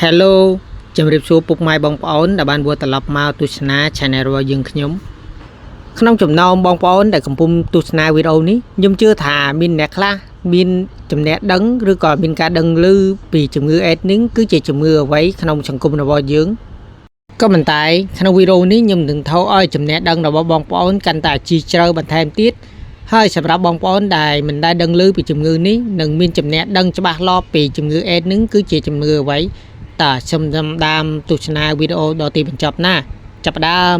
Hello ជំរាបសួរពុកម៉ែបងប្អូនដែលបានវិលត្រឡប់មកទស្សនា Channel របស់យើងខ្ញុំក្នុងចំណោមបងប្អូនដែលកំពុងទស្សនាវីដេអូនេះខ្ញុំជឿថាមានអ្នកខ្លះមានចំណេះដឹងឬក៏មានការដឹងឮពីជំងឺ AIDS នេះគឺជាជំងឺអ្វីក្នុងសង្គមរបស់យើងក៏ប៉ុន្តែក្នុងវីដេអូនេះខ្ញុំនឹងធ្វើឲ្យចំណេះដឹងរបស់បងប្អូនកាន់តែជីជ្រៅបន្ថែមទៀតហើយសម្រាប់បងប្អូនដែលមិនដែលដឹងឮពីជំងឺនេះនិងមានចំណេះដឹងច្បាស់លាស់ពីជំងឺ AIDS នេះគឺជាជំងឺអ្វីតាខ្ញុំតាមទស្សនាវីដេអូដល់ទីបញ្ចប់ណាចាប់ផ្ដើម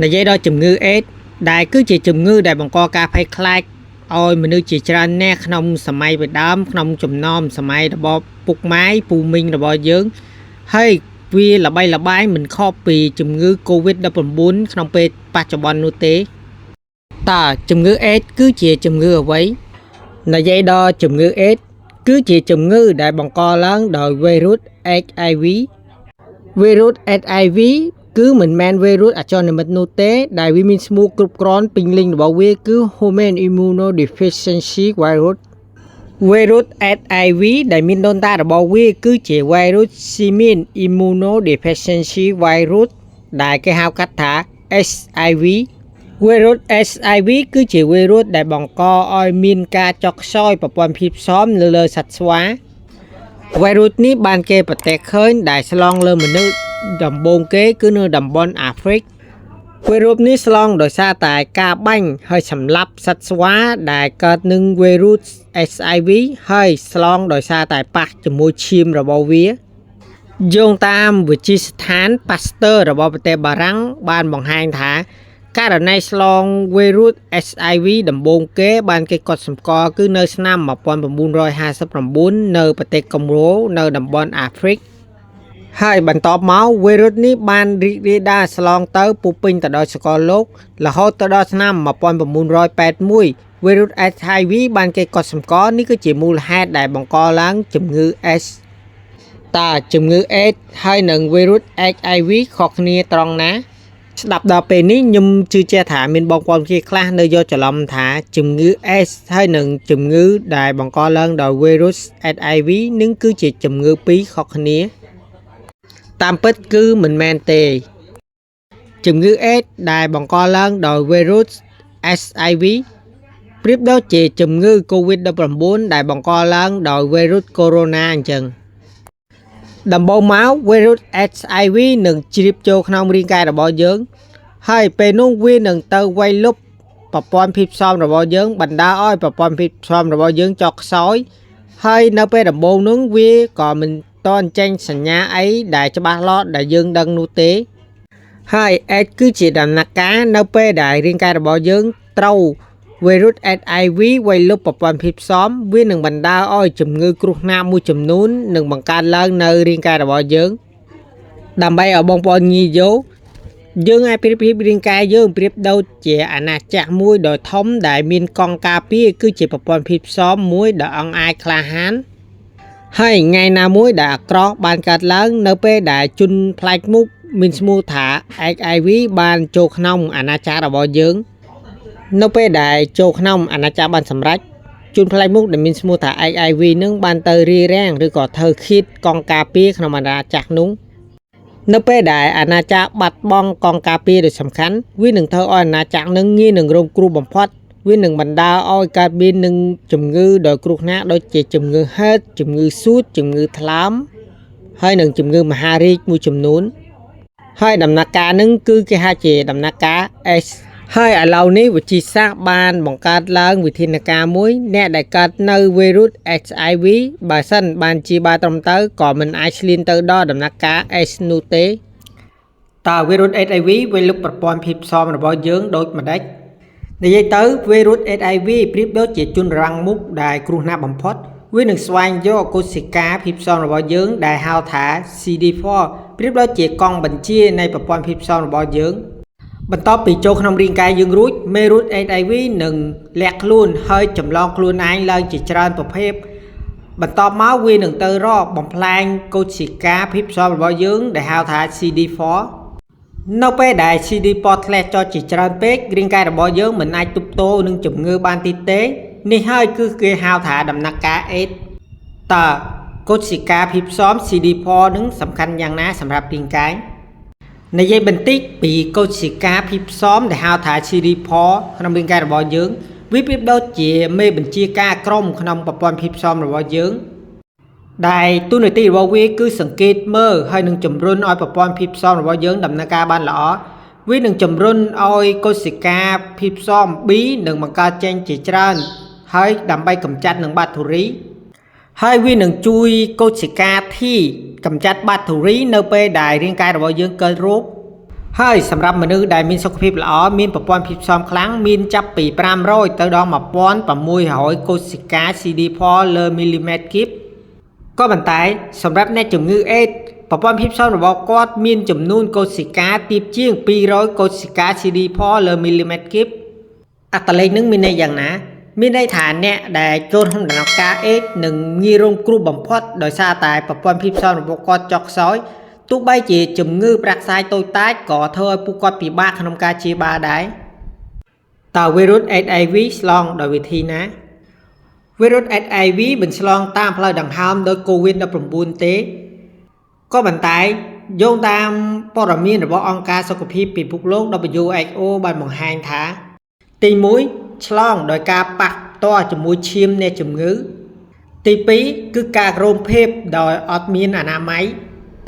និយាយដល់ជំងឺ AIDS ដែលគឺជាជំងឺដែលបង្កការភ័យខ្លាចឲ្យមនុស្សជាច្រើនណាស់ក្នុងសម័យពីដើមក្នុងចំណោមសម័យរបស់ពុកម៉ែពូមីងរបស់យើងហើយវាល្បីល្បាញមិនខុសពីជំងឺ COVID-19 ក្នុងពេលបច្ចុប្បន្ននោះទេតើជំងឺ AIDS គឺជាជំងឺអ្វីនិយាយដល់ជំងឺ AIDS គឺជាជំងឺដែលបង្កឡើងដោយវីរុស HIV វីរុស HIV គឺមិនមែនវីរុសអចលនមិត្តនោះទេដែលវាមានឈ្មោះគ្រប់គ្រាន់ពេញលេញរបស់វាគឺ Human Immunodeficiency Virus វីរុស HIV ដែលមានដូនតារបស់វាគឺជាវីរុស Human Immunodeficiency Virus ដែលគេហៅកាត់ថា HIV វីរុស HIV គឺជាវីរុសដែលបង្កឲ្យមានការចុះខ្សោយប្រព័ន្ធភាពផ្សំនៅលើសត្វស្វាវីរុសនេះបានគេប្រទះឃើញដែលឆ្លងលើមនុស្សដំបូងគេគឺនៅតំបន់អាហ្វ្រិកវីរុសនេះឆ្លងដោយសារតែការបាញ់ហើយសម្លាប់សត្វស្វាដែលកើតនឹងវីរុស HIV ហើយឆ្លងដោយសារតែប៉ះជាមួយឈាមរបស់វាយោងតាមវិទ្យាស្ថាន Pasteur របស់ប្រទេសបារាំងបានបង្ហាញថាករណីឆ្លងវីរុស HIV ដំបូងគេបានគេកត់សម្គាល់គឺនៅឆ្នាំ1959នៅប្រទេសកុងហ្គោនៅតំបន់អាហ្វ្រិកហើយបន្ទាប់មកវីរុសនេះបានរីករាលដាលឆ្លងទៅពុះពេញទៅដល់សកលលោករហូតទៅដល់ឆ្នាំ1981វីរុស HIV បានគេកត់សម្គាល់នេះគឺជាមូលហេតុដែលបង្កឡើងជំងឺ AIDS តើជំងឺ AIDS ហើយនិងវីរុស HIV ខុសគ្នាត្រង់ណាស្ដាប់ដល់ពេលនេះខ្ញុំជឿជាក់ថាមានបងប្អូនជាខ្លះនៅយកច្រឡំថាជំងឺ AIDS ហើយនិងជំងឺដែលបង្កឡើងដោយវីរុស HIV នឹងគឺជាជំងឺពីរខុសគ្នាតាមពិតគឺមិនមែនទេជំងឺ AIDS ដែលបង្កឡើងដោយវីរុស HIV ប្រៀបដូចជាជំងឺ COVID-19 ដែលបង្កឡើងដោយវីរុសកូវីដ -19 អញ្ចឹងដំបូងមកវីរុស HIV នឹងជ្រាបចូលក្នុងរាងកាយរបស់យើងហើយពេលនោះវានឹងទៅវាយលុបប្រព័ន្ធភាពផ្សំរបស់យើងបណ្ដាលឲ្យប្រព័ន្ធភាពផ្សំរបស់យើងចុះខ្សោយហើយនៅពេលដំបូងនោះវាក៏មិនតន់ចេញសញ្ញាអីដែលច្បាស់លាស់ដែលយើងដឹងនោះទេហើយ AIDS គឺជាដំណាក់កាលនៅពេលដែលរាងកាយរបស់យើងត្រូវវីរុស HIV វាយលុបប្រព័ន្ធភាពផ្សំវានឹងបណ្ដាលឲ្យជំងឺគ្រោះថ្នាក់មួយចំនួននឹងបង្កើតឡើងនៅរាងកាយរបស់យើងដើម្បីឲ្យបងប្អូនងាយយល់យើងអាចប្រៀបធៀបរាងកាយយើងប្រៀបដូចជាអាណាចក្រមួយដ៏ធំដែលមានកង់ការពារគឺជាប្រព័ន្ធភាពផ្សំមួយដ៏អង់អាចក្លាហានហើយថ្ងៃណាមួយដែលអាក្រក់បានកើតឡើងនៅពេលដែលជនប្លែកមុខមានឈ្មោះថា HIV បានចូលក្នុងអាណាចក្ររបស់យើងនៅពេលដែលចូលក្នុងអាណាចក្របានសម្រេចជនប្លែកមុខដែលមានឈ្មោះថា HIV នឹងបានទៅរារាំងឬក៏ធ្វើឃាតកង់ការពារក្នុងអាណាចក្រនោះនៅពេលដែលអាណាចក្របាត់បង់កង់ការពារដ៏សំខាន់វានឹងធ្វើឲ្យអាណាចក្រនឹងងាយនឹងរងគ្រោះបំផុតវានឹងបណ្ដាលឲ្យកើតមាននឹងជំងឺដ៏គ្រោះថ្នាក់ដូចជាជំងឺហឺតជំងឺសួតជំងឺថ្លើមហើយនិងជំងឺមហារីកមួយចំនួនហើយដំណាក់កាលនឹងគឺគេហៅជាដំណាក់កាល AIDS ហើយឥឡូវនេះវិទ្យាសាស្ត្របានបង្កើតឡើងវិធានការមួយអ្នកដែលកើតនៅវីរុស HIV បើសិនបានជាបាត្រឹមទៅក៏មិនអាចឈ្លានទៅដល់ដំណាក់កាល AIDS នោះទេតើវីរុស HIV វាលុបប្រព័ន្ធភាពផ្សំរបស់យើងដូចម្ដេចនិយាយទៅវីរុស HIV ប្រៀបដូចជាជនរងមុខដែលគ្រោះថ្នាក់បំផុតវានឹងស្វែងយកកោសិកាភាពផ្សំរបស់យើងដែលហៅថា CD4 ប្រៀបដូចជាកង់បញ្ជានៃប្រព័ន្ធភាពផ្សំរបស់យើងបន្ទាប់ពីចូលក្នុងរាងកាយយើងរួចមេរោគ HIV នឹងលាក់ខ្លួនហើយចម្លងខ្លួនឯងឡើងជាច្រើនប្រភេទបន្ទាប់មកវានឹងទៅរកបំផ្លាញកោសិកាភាពផ្សំរបស់យើងដែលហៅថា CD4 នៅពេលដែល CD4 ធ្លាក់ចុះជាច្រើនពេករាងកាយរបស់យើងមិនអាចទប់ទល់នឹងជំងឺបានទៀតទេនេះហើយគឺគេហៅថាដំណាក់កាល AIDS តើ កូសិកាភាពផ្សំ CD4 នឹងសំខាន់យ៉ាងណាសម្រាប់រាងកាយនិយាយបន្តិចពីកូសិកាភាពផ្សំដែលហៅថា CD4 ក្នុងរាងកាយរបស់យើងវាប្រៀបដូចជាមេបញ្ជាការក្រុមក្នុងប្រព័ន្ធភាពផ្សំរបស់យើងដែលទូនាទីរបស់វាគឺសង្កេតមើលហើយនឹងជំរុញឲ្យប្រព័ន្ធភាពផ្សំរបស់យើងដំណើរការបានល្អវានឹងជំរុញឲ្យកូសិកាភាពផ្សំ B នឹងបង្កើតចេញជាច្រើនហើយដើម្បីកម្ចាត់នឹងបាក់តេរីហើយវានឹងជួយកូសិកា T កម្ចាត់បាក់តេរីនៅពេលដែលរាងកាយរបស់យើងកើតរោគហើយសម្រាប់មនុស្សដែលមានសុខភាពល្អមានប្រព័ន្ធភាពផ្សំខ្លាំងមានចាប់ពី500ទៅដល់1600កូសិកា CD4 លើមីលីម៉ែត្រគីបក៏ប៉ុន្តែសម្រាប់អ្នកជំងឺអេដប្រព័ន្ធភាពផ្សំរបស់គាត់មានចំនួនកូសិកាទាបជាង200កូសិកា CD4 លើមីលីម៉ែត្រគីបអត្តលេខនឹងមានន័យយ៉ាងណាមានន័យថាអ្នកដែលចូលក្នុងដំណើរការអេដនឹងងាយរងគ្រោះបំផុតដោយសារតែប្រព័ន្ធភាពផ្សំរបស់គាត់ចុះខ្សោយទោះបីជាជំងឺប្រដាក់សាយតូចតាចក៏ធ្វើឲ្យពួកគាត់ពិបាកក្នុងការព្យាបាលដែរតើវីរុស HIV ឆ្លងដោយវិធីណាវីរុស HIV មិនឆ្លងតាមផ្លូវដង្ហើមដោយ COVID-19 ទេក៏ប៉ុន្តែយោងតាមព័ត៌មានរបស់អង្គការសុខភាពពិភពលោក WHO បានបង្ហាញថាទី1ឆ្លងដោយការប៉ះផ្ទាល់ជាមួយឈាមអ្នកជំងឺទី2គឺការរោមភាពដោយអត់មានអនាម័យ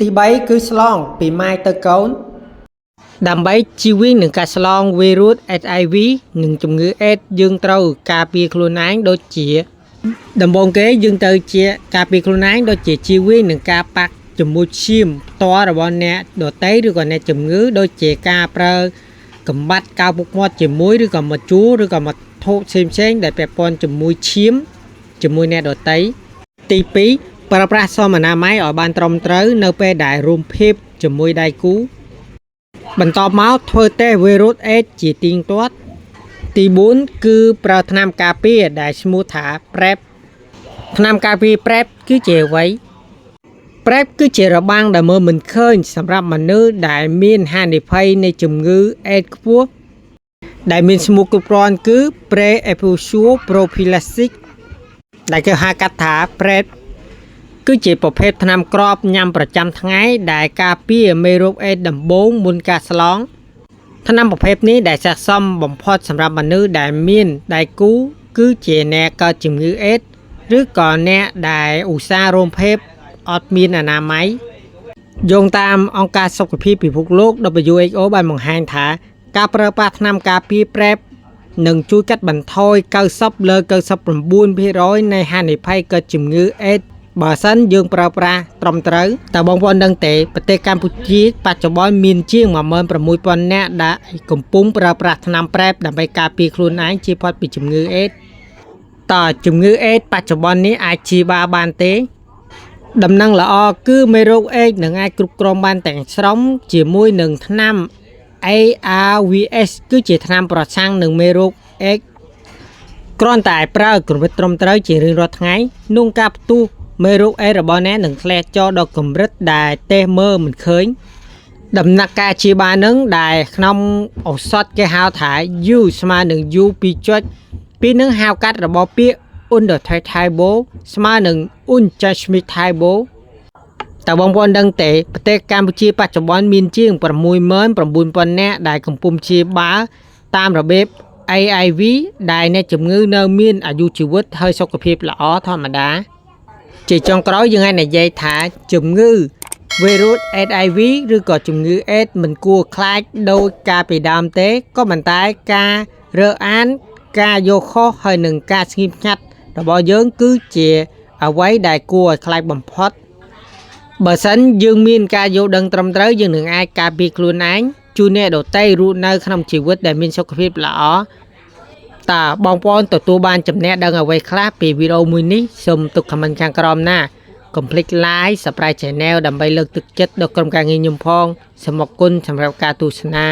ទី3គឺឆ្លងពីម៉ែទៅកូនដើម្បីជៀសវាងនឹងការឆ្លងវីរុស HIV និងជំងឺអេដយើងត្រូវការពារខ្លួនឯងដូចជាដំបូងគេយើងត្រូវជាការពារខ្លួនឯងដូចជាជៀសវាងនឹងការប៉ះជាមួយឈាមផ្ទាល់របស់អ្នកដទៃឬក៏អ្នកជំងឺដូចជាការប្រើកំបាត់កៅពុកមាត់ជាមួយឬក៏មកជួរឬក៏មកថោកផ្សេងដែលពាក់ព័ន្ធជាមួយឈាមជាមួយអ្នកដទៃទី2ប្រើប្រាស់សមអនាម័យឲ្យបានត្រឹមត្រូវនៅពេលដែលរួមភាពជាមួយដៃគូបន្ទាប់មកធ្វើតេស្តវីរុសអេដជាទៀងទាត់ទី4គឺប្រើថ្នាំការពារដែលឈ្មោះថា PrEP ថ្នាំការពារ PrEP គឺជាអ្វី PrEP គឺជារបាំងដែលមើលមិនឃើញសម្រាប់មនុស្សដែលមានហានិភ័យនៃជំងឺអេដខ្ពស់ដែលមានឈ្មោះគ្រប់គ្រាន់គឺ Pre-exposure prophylaxis ដែលគេហៅកាត់ថា PrEP គឺជាប្រភេទថ្នាំគ្រាប់ញ៉ាំប្រចាំថ្ងៃដែលការពារមេរោគអេដដំបូងមុនការឆ្លងថ្នាំប្រភេទនេះដែលស័ក្តិសមបំផុតសម្រាប់មនុស្សដែលមានដៃគូគឺជាអ្នកកើតជំងឺអេដឬក៏អ្នកដែលឧស្សាហ៍រោមភាពអត់មានអនាម័យយោងតាមអង្គការសុខភាពពិភពលោក WHO បានបង្ហាញថាការប្រើប្រាស់ថ្នាំការពារ PrEP នឹងជួយកាត់បន្ថយ90លើ99% នៃហានិភ័យកើតជំងឺអេដបើសិនយើងប្រើប្រាស់ត្រឹមត្រូវតើបងប្អូនដឹងទេប្រទេសកម្ពុជាបច្ចុប្បន្នមានជាង 16000 នាក់ដែលកំពុងប្រើប្រាស់ថ្នាំ PrEP ដើម្បីការពារខ្លួនឯងជៀសផុតពីជំងឺអេដតើជំងឺអេដបច្ចុប្បន្ននេះអាចព្យាបាលបានទេដំណឹងល្អគឺមេរោគអេដនឹងអាចគ្រប់គ្រងបានទាំងស្រុងជាមួយនឹងថ្នាំ ARVS គឺជាថ្នាំប្រឆាំងនឹងមេរោគអេដគ្រាន់តែប្រើកម្រិតត្រឹមត្រូវជារៀងរាល់ថ្ងៃនោះការផ្ទុះមេរោគអេដរបស់អ្នកនឹងធ្លាក់ចុះដល់កម្រិតដែលតេស្តមើលមិនឃើញដំណាក់កាលព្យាបាលនឹងដែលក្នុងឱសថគេហៅថា U ស្មើនឹង U 2.2 នឹងហៅកាត់របស់ពាក្យ Undetectable ស្មើនឹង Untransmittable តើបងប្អូនដឹងទេប្រទេសកម្ពុជាបច្ចុប្បន្នមានជាង 69000 នាក់ដែលកំពុងព្យាបាលតាមរបៀប AIV ដែលអ្នកជំងឺនៅមានអាយុជីវិតហើយសុខភាពល្អធម្មតាជាចុងក្រោយយើងអាចនិយាយថាជំងឺវីរុស HIV ឬក៏ជំងឺអេដមិនគួរខ្លាចដោយការពីដើមទេក៏ប៉ុន្តែការរើសអើងការយកខុសហើយនឹងការស្ងៀមស្ងាត់របស់យើងគឺជាអ្វីដែលគួរឲ្យខ្លាចបំផុតបើសិនយើងមានការយល់ដឹងត្រឹមត្រូវយើងនឹងអាចការពារខ្លួនឯងជួយអ្នកដទៃរស់នៅក្នុងជីវិតដែលមានសុខភាពល្អតើបងប្អូនទទួលបានចំណេះដឹងអ្វីខ្លះពីវីដេអូមួយនេះសូមទុកខមមិនខាងក្រោមណាកុំភ្លេច like Subscribe Channel ដើម្បីលើកទឹកចិត្តដល់ក្រុមការងារខ្ញុំផងសូមអរគុណសម្រាប់ការទស្សនា